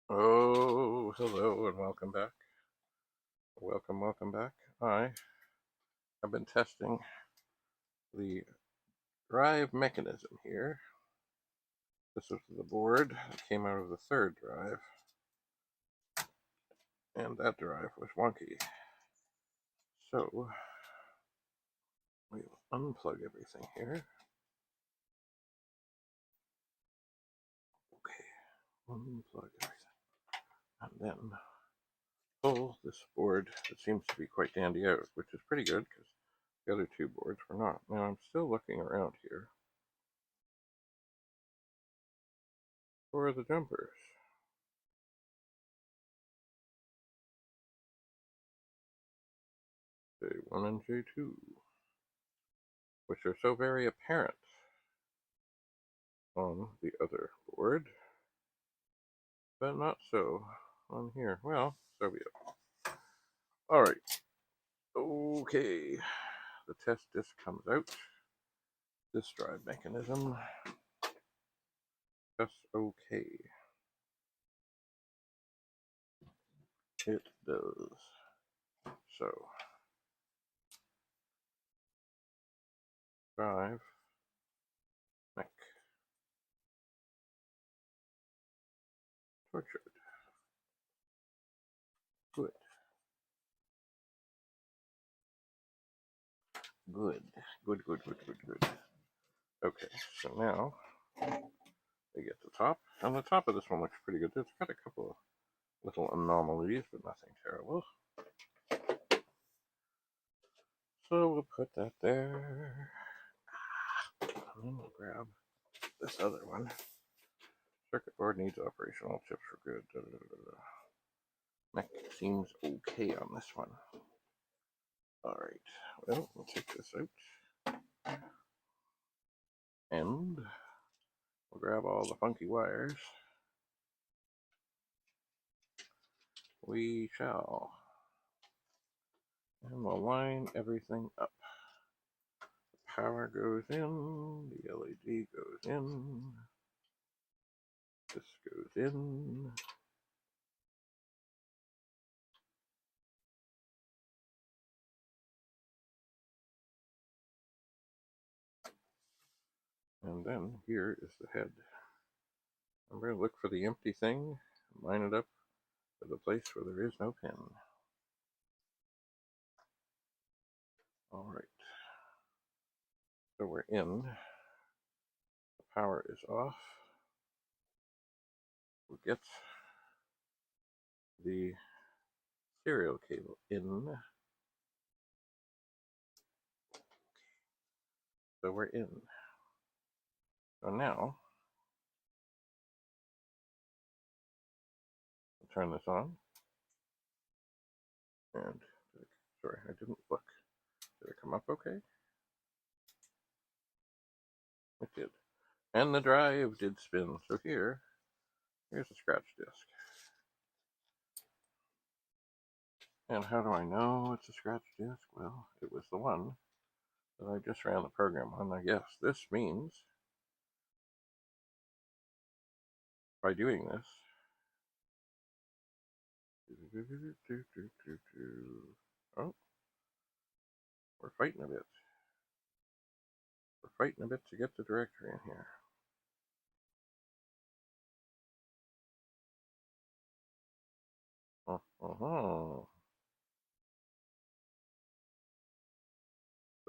Oh, hello and welcome back. Welcome back. I have been testing the drive mechanism here. This was the board that came out of the third drive, and that drive was wonky. So, we'll unplug everything here. Okay, unplug everything. And then pull this board that seems to be quite dandy out, which is pretty good because the other two boards were not. Now, I'm still looking around here for the jumpers. J1 and J2, which are so very apparent on the other board, but not so on here. Well, so be it. Alright, okay, the test disc comes out. This drive mechanism, just okay. It does. So, drive, mech, tortured. Good. Good. Good. Okay, so now we get the top. And the top of this one looks pretty good. It's got a couple of little anomalies, but nothing terrible. So we'll put that there. And then we'll grab this other one. Circuit board needs operational chips for good. Mech seems okay on this one. Alright, well, we'll take this out. And we'll grab all the funky wires. We shall. And we'll line everything up. The power goes in, the LED goes in, this goes in. And then here is the head. I'm going to look for the empty thing, line it up with a place where there is no pin. Alright, so we're in. The power is off. We'll get the serial cable in. So we're in. So now, I'll turn this on. And, sorry, I didn't look. Did it come up okay? It did. And the drive did spin. So here's a scratch disc. And how do I know it's a scratch disc? Well, it was the one that I just ran the program on. I guess this means by doing this, oh, we're fighting a bit. We're fighting a bit to get the directory in here.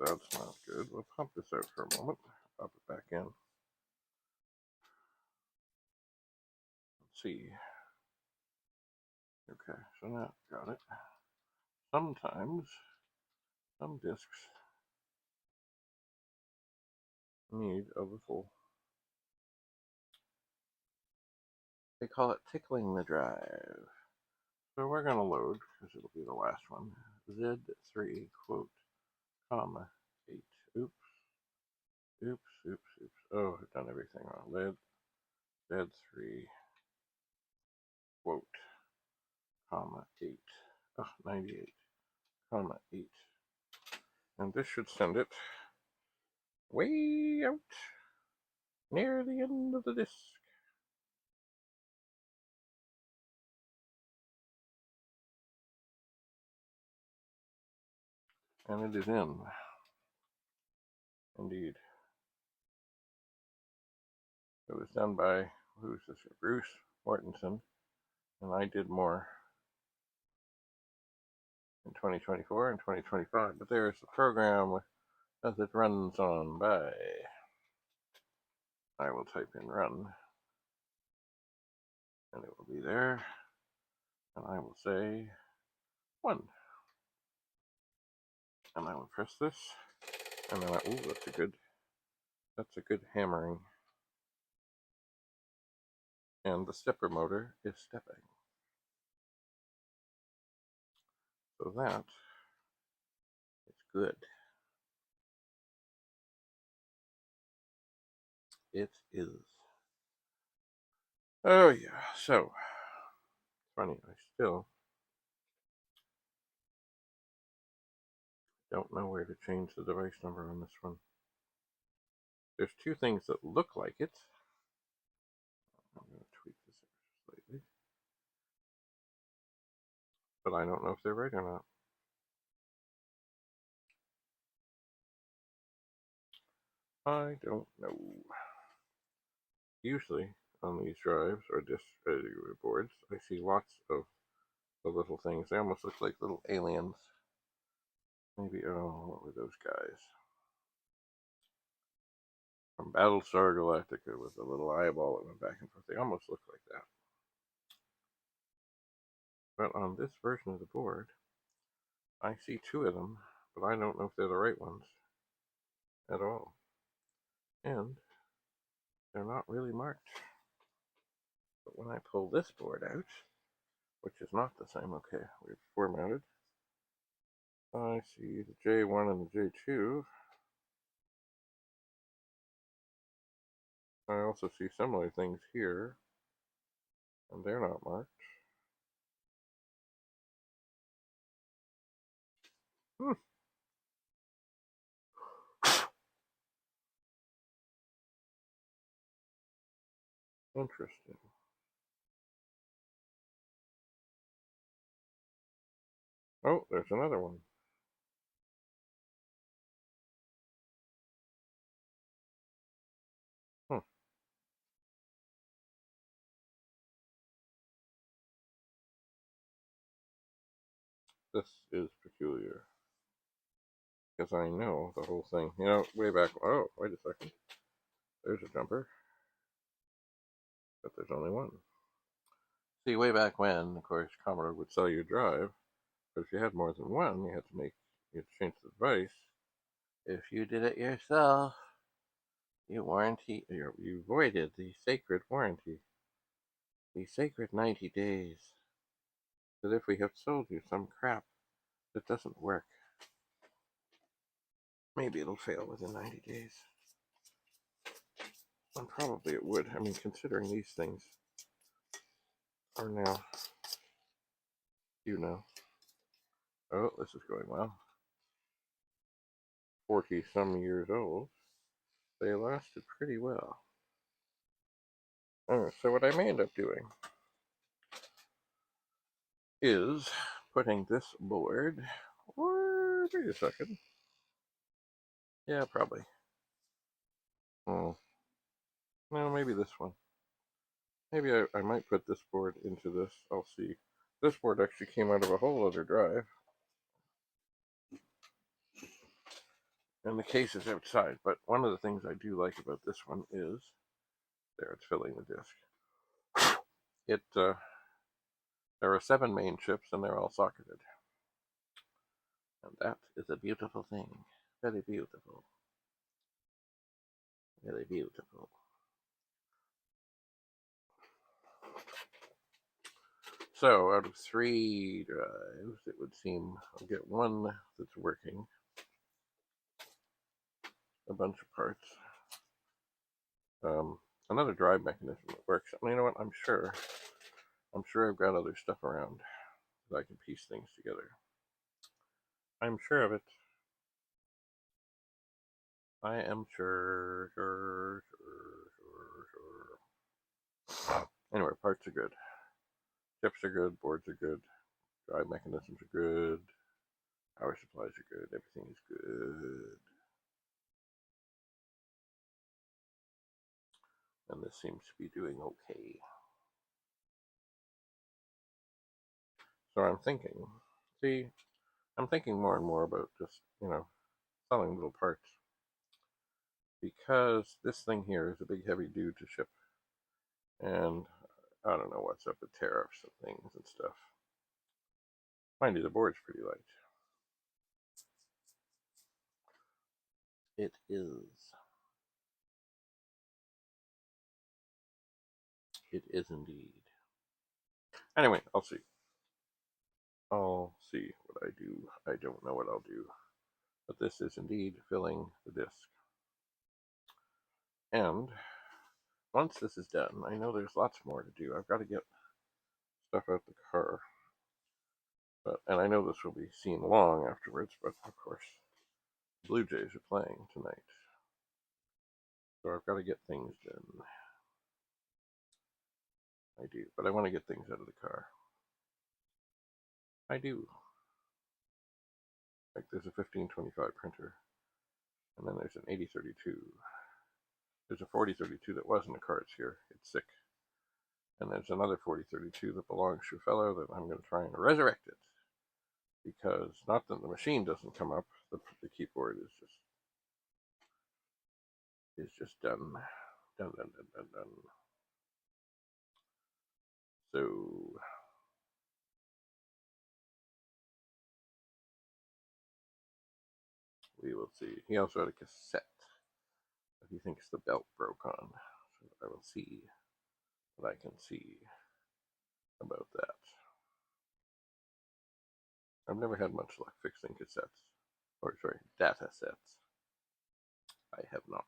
That's not good. We'll pump this out for a moment. Pop it back in. Let's see. Okay, so now got it. Sometimes some disks need a little. They call it tickling the drive. So we're going to load, because it'll be the last one, Z3 quote, comma, 8. Oops. Oh, I've done everything wrong. Z3 quote, comma, 8. Oh, 98, comma, 8. And this should send it way out near the end of the disk. And it is in. Indeed. It was done by, who's this? Bruce Mortensen, and I did more in 2024 and 2025. But there's the program as it runs on by. I will type in run, and it will be there. And I will say 1. And I will press this, and then ooh, that's a good hammering. And the stepper motor is stepping. So that is good. It is. Oh yeah, so, funny, I still don't know where to change the device number on this one. There's 2 things that look like it. I'm going to tweak this slightly. But I don't know if they're right or not. I don't know. Usually, on these drives or disk boards, I see lots of the little things. They almost look like little aliens. Maybe, oh, what were those guys? From Battlestar Galactica with a little eyeball that went back and forth. They almost look like that. But on this version of the board, I see 2 of them, but I don't know if they're the right ones at all. And they're not really marked. But when I pull this board out, which is not the same, okay, we've formatted, I see the J1 and the J2. I also see similar things here, and they're not marked. Interesting. Oh, there's another one. This is peculiar. Because I know the whole thing. You know, way back. Oh, wait a second. There's a jumper. But there's only one. See, way back when, of course, Commodore would sell you a drive. But if you had more than one, you had to change the device. If you did it yourself, you voided the sacred warranty. The sacred 90 days. That if we have sold you some crap that doesn't work, maybe it'll fail within 90 days. And probably it would. I mean, considering these things are now, oh, this is going well. 40 some years old. They lasted pretty well. So what I may end up doing is putting this board, or wait a second. Yeah, probably. Oh, no, maybe this one. Maybe I might put this board into this. I'll see. This board actually came out of a whole other drive. And the case is outside. But one of the things I do like about this one is, there, it's filling the disc. There are 7 main chips and they're all socketed. And that is a beautiful thing. Very beautiful. Very beautiful. So, out of 3 drives, it would seem I'll get one that's working. A bunch of parts. Another drive mechanism that works. And you know what? I'm sure I've got other stuff around that I can piece things together. I'm sure of it. I am sure. Anyway, parts are good. Chips are good. Boards are good. Drive mechanisms are good. Power supplies are good. Everything is good. And this seems to be doing okay. So I'm thinking, I'm thinking more and more about just, selling little parts. Because this thing here is a big heavy dude to ship. And I don't know what's up with tariffs and things and stuff. Mind you, the board's pretty light. It is. It is indeed. Anyway, I'll see. I'll see what I do. I don't know what I'll do. But this is indeed filling the disc. And once this is done, I know there's lots more to do. I've got to get stuff out the car. And I know this will be seen long afterwards, but of course, the Blue Jays are playing tonight. So I've got to get things done. I do, but I want to get things out of the car. I do. Like there's a 1525 printer, and then there's an 8032. There's a 4032 that wasn't a cards here. It's sick. And there's another 4032 that belongs to a fellow that I'm going to try and resurrect it. Because not that the machine doesn't come up, the keyboard is just done. Done. So we will see. He also had a cassette that he thinks the belt broke on. So I will see what I can see about that. I've never had much luck fixing cassettes. Or sorry, data sets. I have not.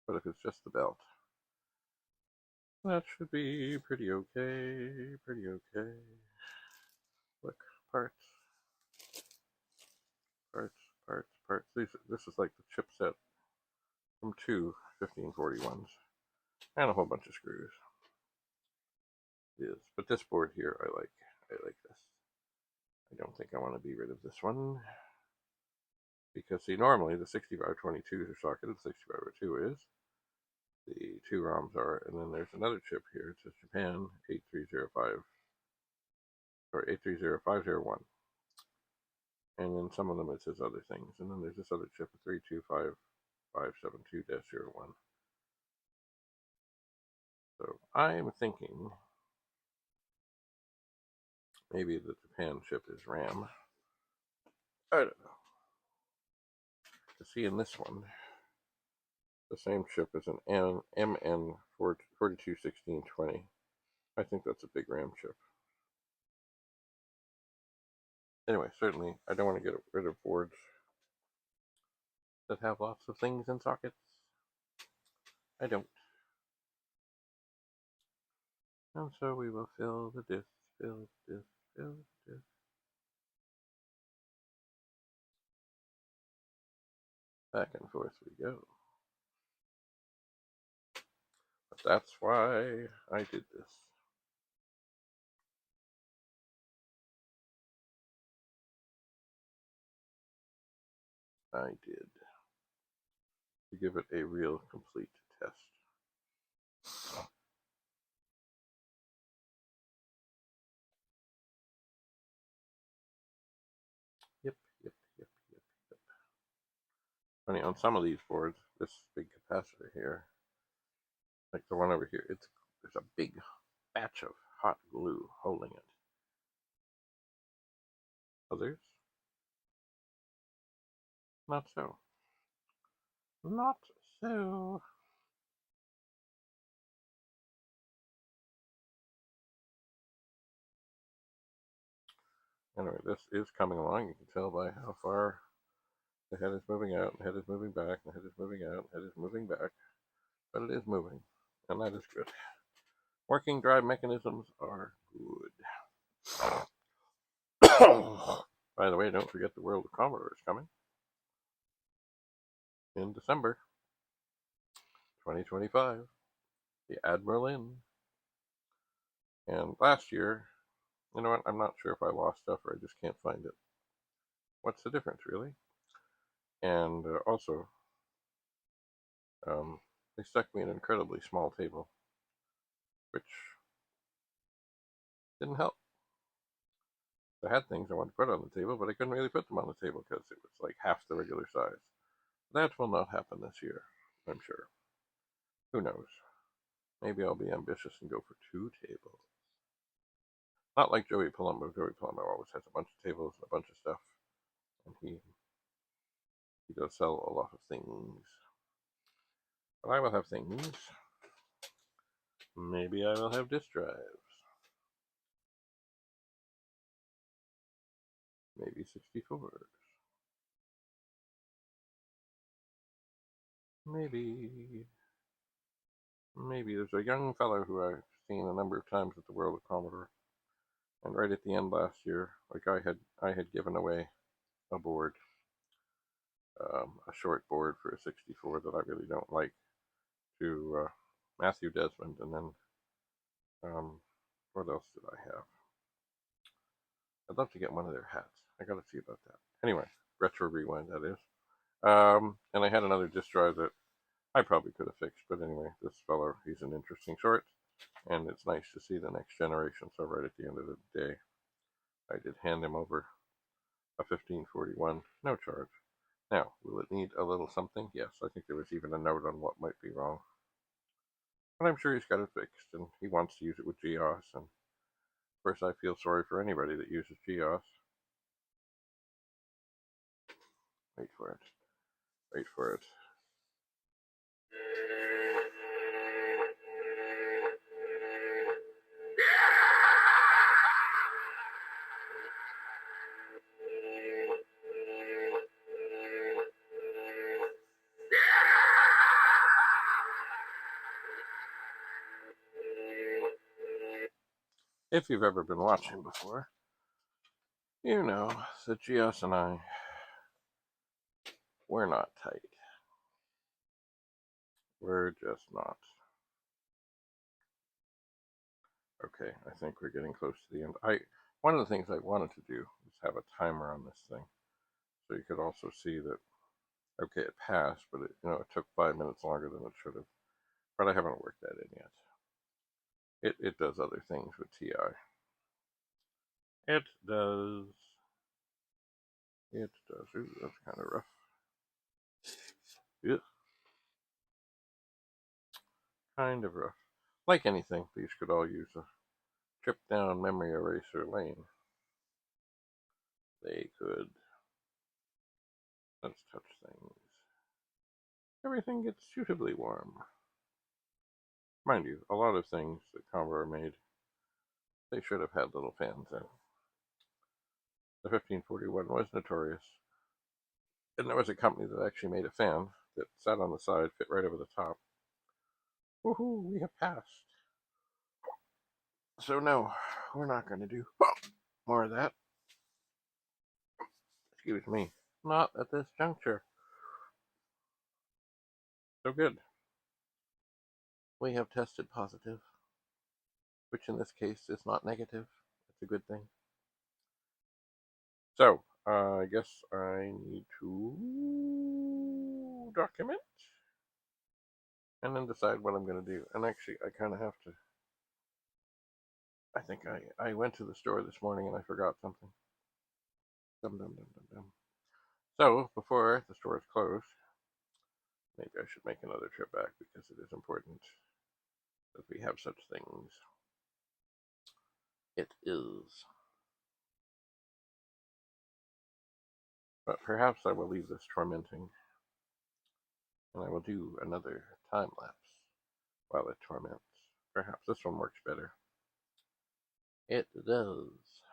But if it's just the belt, that should be pretty okay. Pretty okay. Look, parts. This is like the chipset from two 1541s and a whole bunch of screws. It is, but this board here I like. I like this. I don't think I want to be rid of this one because see, normally the 6522s are socketed. The 6502 is. The two ROMs are, and then there's another chip here. It says Japan 8305 or 830501. And then some of them it says other things. And then there's this other chip, 325572-01. So I'm thinking maybe the Japan chip is RAM. I don't know. To see in this one, the same chip as an MN 421620. I think that's a big RAM chip. Anyway, certainly I don't want to get rid of boards that have lots of things in sockets. I don't. And so we will fill the disk, fill the disk, fill the disk. Back and forth we go. But that's why I did this. I did. To give it a real complete test. Yep. Funny, on some of these boards, this big capacitor here, like the one over here, there's a big batch of hot glue holding it. Others? Not so. Not so. Anyway, this is coming along. You can tell by how far the head is moving out, the head is moving back, the head is moving out, the head is moving back. But it is moving, and that is good. Working drive mechanisms are good. By the way, don't forget the World of Commodore is coming in December 2025. The Admiral Inn. And last year, You know what? I'm not sure if I lost stuff or I just can't find it. What's the difference, really? And also, they stuck me an incredibly small table, which didn't help. I had things I wanted to put on the table, but I couldn't really put them on the table because it was like half the regular size. That will not happen this year, I'm sure. Who knows? Maybe I'll be ambitious and go for 2 tables. Not like Joey Palumbo. Joey Palumbo always has a bunch of tables and a bunch of stuff, and he does sell a lot of things. But I will have things. Maybe I will have disk drives. Maybe 64s. Maybe there's a young fellow who I've seen a number of times at the World of Commodore, and right at the end last year, like I had given away a board, a short board for a 64 that I really don't like, to Matthew Desmond, and then what else did I have? I'd love to get one of their hats. I got to see about that. Anyway, retro rewind that is. And I had another disk drive that I probably could have fixed, but anyway, this fellow, he's an interesting sort, and it's nice to see the next generation. So right at the end of the day, I did hand him over a 1541, no charge. Now, will it need a little something? Yes, I think there was even a note on what might be wrong. But I'm sure he's got it fixed, and he wants to use it with GEOS, and of course I feel sorry for anybody that uses GEOS. Wait for it. Wait for it. If you've ever been watching before, you know that GEOS and I, we're not tight. We're just not. Okay, I think we're getting close to the end. One of the things I wanted to do is have a timer on this thing, so you could also see that. Okay, it passed, but it took 5 minutes longer than it should have. But I haven't worked that in yet. It does other things with TI. It does. It does. Ooh, that's kind of rough. Yeah, kind of rough. Like anything, these could all use a trip down memory eraser lane. They could. Let's touch things. Everything gets suitably warm. Mind you, a lot of things that Commodore made, they should have had little fans in. The 1541 was notorious. And there was a company that actually made a fan that sat on the side, fit right over the top. Woohoo, we have passed. So no, we're not going to do more of that. Excuse me. Not at this juncture. So good. We have tested positive, which in this case is not negative. It's a good thing. So, I guess I need to document and then decide what I'm going to do. And actually, I kind of have to. I think I went to the store this morning and I forgot something. Dum dum dum dum dum. So, before the store is closed, maybe I should make another trip back because it is important that we have such things. It is. But perhaps I will leave this tormenting and I will do another time lapse while it torments. Perhaps this one works better. It does.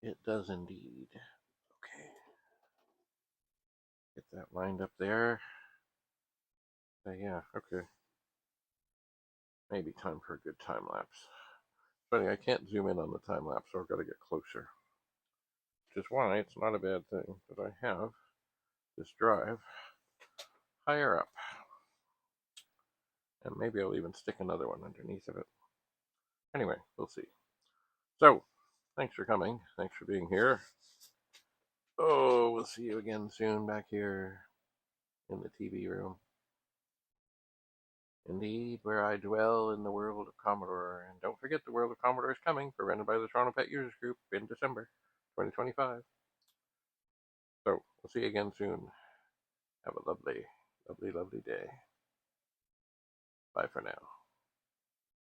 It does indeed. Okay. Get that lined up there. Yeah, okay. Maybe time for a good time lapse. Funny, I can't zoom in on the time lapse, so I've got to get closer. Which is why it's not a bad thing that I have this drive higher up. And maybe I'll even stick another one underneath of it. Anyway, we'll see. So, thanks for coming. Thanks for being here. Oh, we'll see you again soon back here in the TV room. Indeed, where I dwell in the world of Commodore. And don't forget, the world of Commodore is coming, presented by the Toronto Pet Users Group in December 2025. So, we'll see you again soon. Have a lovely, lovely, lovely day. Bye for now.